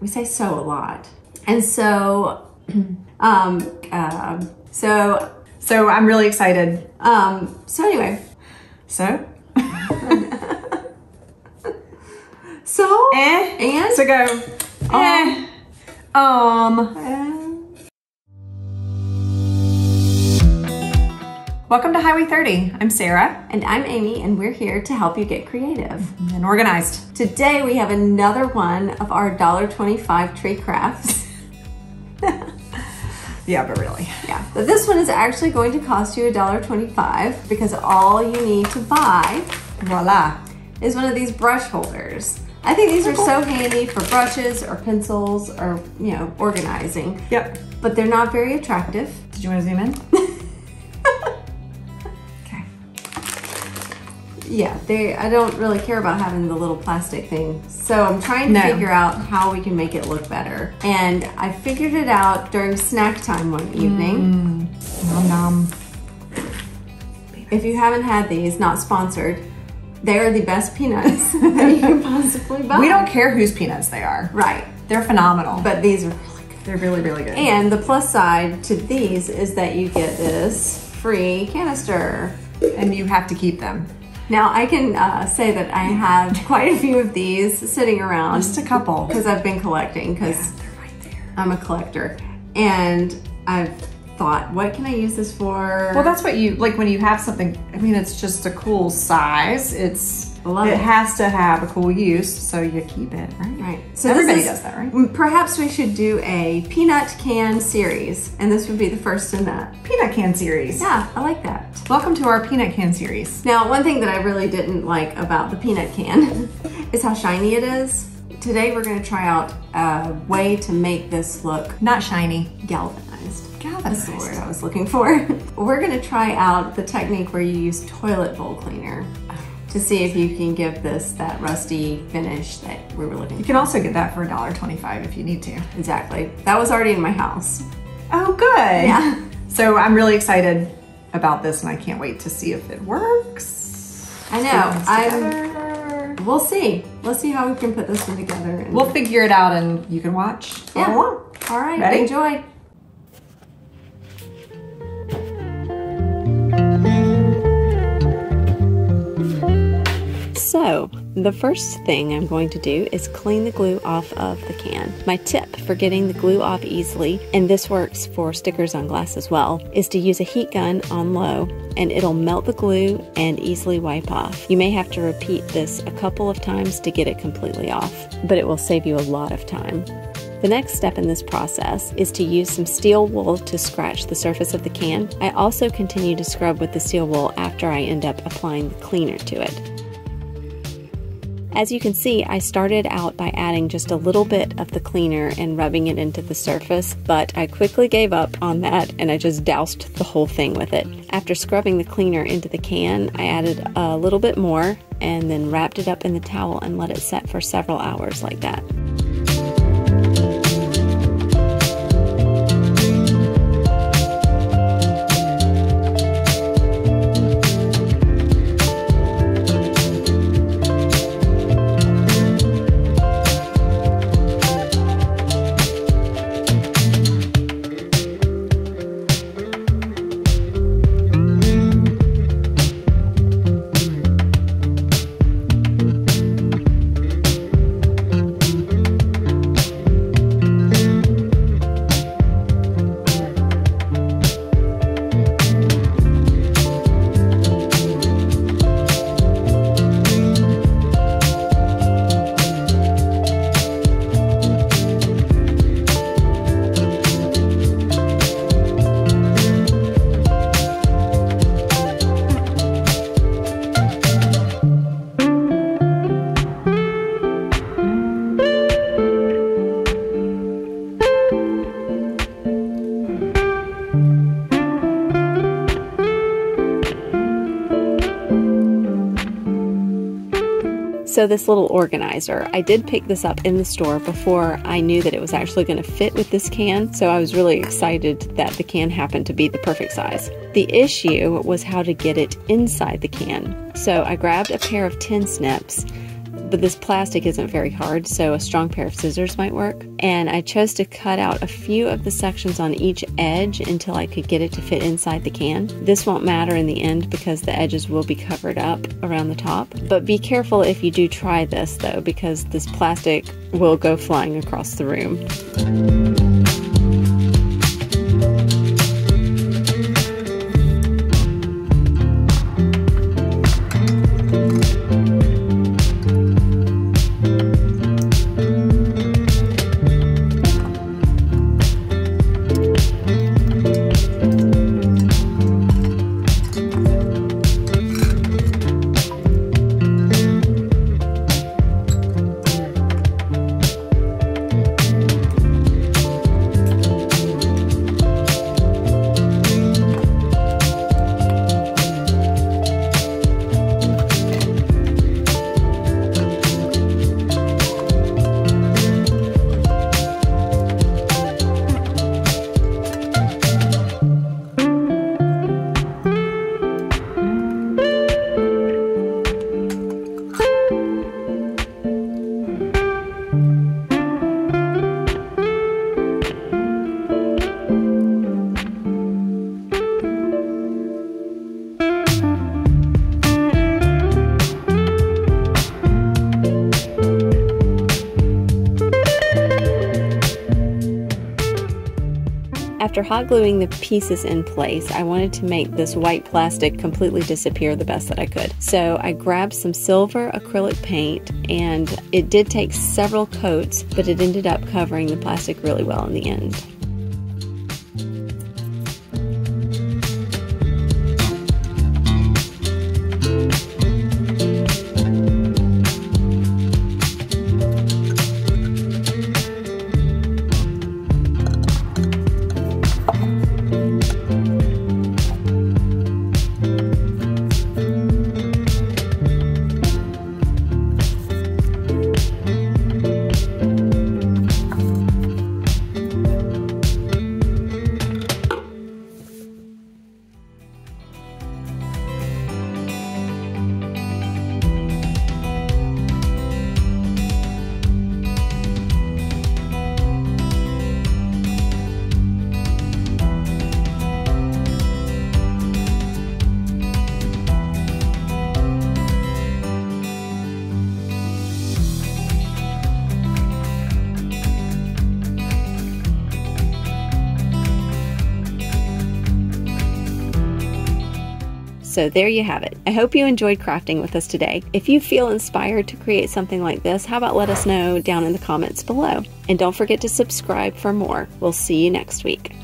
We say so a lot. And so, so I'm really excited. So anyway. So? So? And? So go. Welcome to Highway 30. I'm Sarah. And I'm Amy, and we're here to help you get creative. And organized. Today we have another one of our $1.25 tree crafts. Yeah, but really. Yeah, but this one is actually going to cost you $1.25 because all you need to buy, voila, is one of these brush holders. I think these are so handy for brushes or pencils or, you know, organizing. Yep. But they're not very attractive. Did you want to zoom in? Yeah, I don't really care about having the little plastic thing. So I'm trying to figure out how we can make it look better. And I figured it out during snack time one evening. Nom nom. If you haven't had these, not sponsored, they are the best peanuts that you can possibly buy. We don't care whose peanuts they are. Right. They're phenomenal. But these are really good. They're really, really good. And the plus side to these is that you get this free canister. And you have to keep them. Now I can say that I have quite a few of these sitting around. Just a couple. Because I've been collecting, because they're right there. I'm a collector. And I've thought, what can I use this for? Well, that's what you, like when you have something, I mean, it's just a cool size. It has to have a cool use, so you keep it, right? Right. So everybody does that, right? Perhaps we should do a peanut can series, and this would be the first in that. Peanut can series. Yeah, I like that. Welcome to our peanut can series. Now, one thing that I really didn't like about the peanut can is how shiny it is. Today, we're gonna try out a way to make this look not shiny, galvanized. Galvanized. That's the word I was looking for. We're gonna try out the technique where you use toilet bowl cleaner to see if you can give this that rusty finish that we were looking for. You can also get that for $1.25 if you need to. Exactly. That was already in my house. Oh, good. Yeah. So I'm really excited about this, and I can't wait to see if it works. I know. We'll see. Let's see how we can put this one together. And we'll figure it out, and you can watch. Yeah. All right. Ready? Enjoy. So, the first thing I'm going to do is clean the glue off of the can. My tip for getting the glue off easily, and this works for stickers on glass as well, is to use a heat gun on low, and it'll melt the glue and easily wipe off. You may have to repeat this a couple of times to get it completely off, but it will save you a lot of time. The next step in this process is to use some steel wool to scratch the surface of the can. I also continue to scrub with the steel wool after I end up applying the cleaner to it. As you can see, I started out by adding just a little bit of the cleaner and rubbing it into the surface, but I quickly gave up on that and I just doused the whole thing with it. After scrubbing the cleaner into the can, I added a little bit more and then wrapped it up in the towel and let it set for several hours like that. So this little organizer, I did pick this up in the store before I knew that it was actually going to fit with this can, so I was really excited that the can happened to be the perfect size. The issue was how to get it inside the can. So I grabbed a pair of tin snips, but this plastic isn't very hard, so a strong pair of scissors might work. And I chose to cut out a few of the sections on each edge until I could get it to fit inside the can. This won't matter in the end because the edges will be covered up around the top. But be careful if you do try this though, because this plastic will go flying across the room. After hot gluing the pieces in place, I wanted to make this white plastic completely disappear the best that I could. So I grabbed some silver acrylic paint, and it did take several coats, but it ended up covering the plastic really well in the end. So there you have it. I hope you enjoyed crafting with us today. If you feel inspired to create something like this, how about let us know down in the comments below. And don't forget to subscribe for more. We'll see you next week.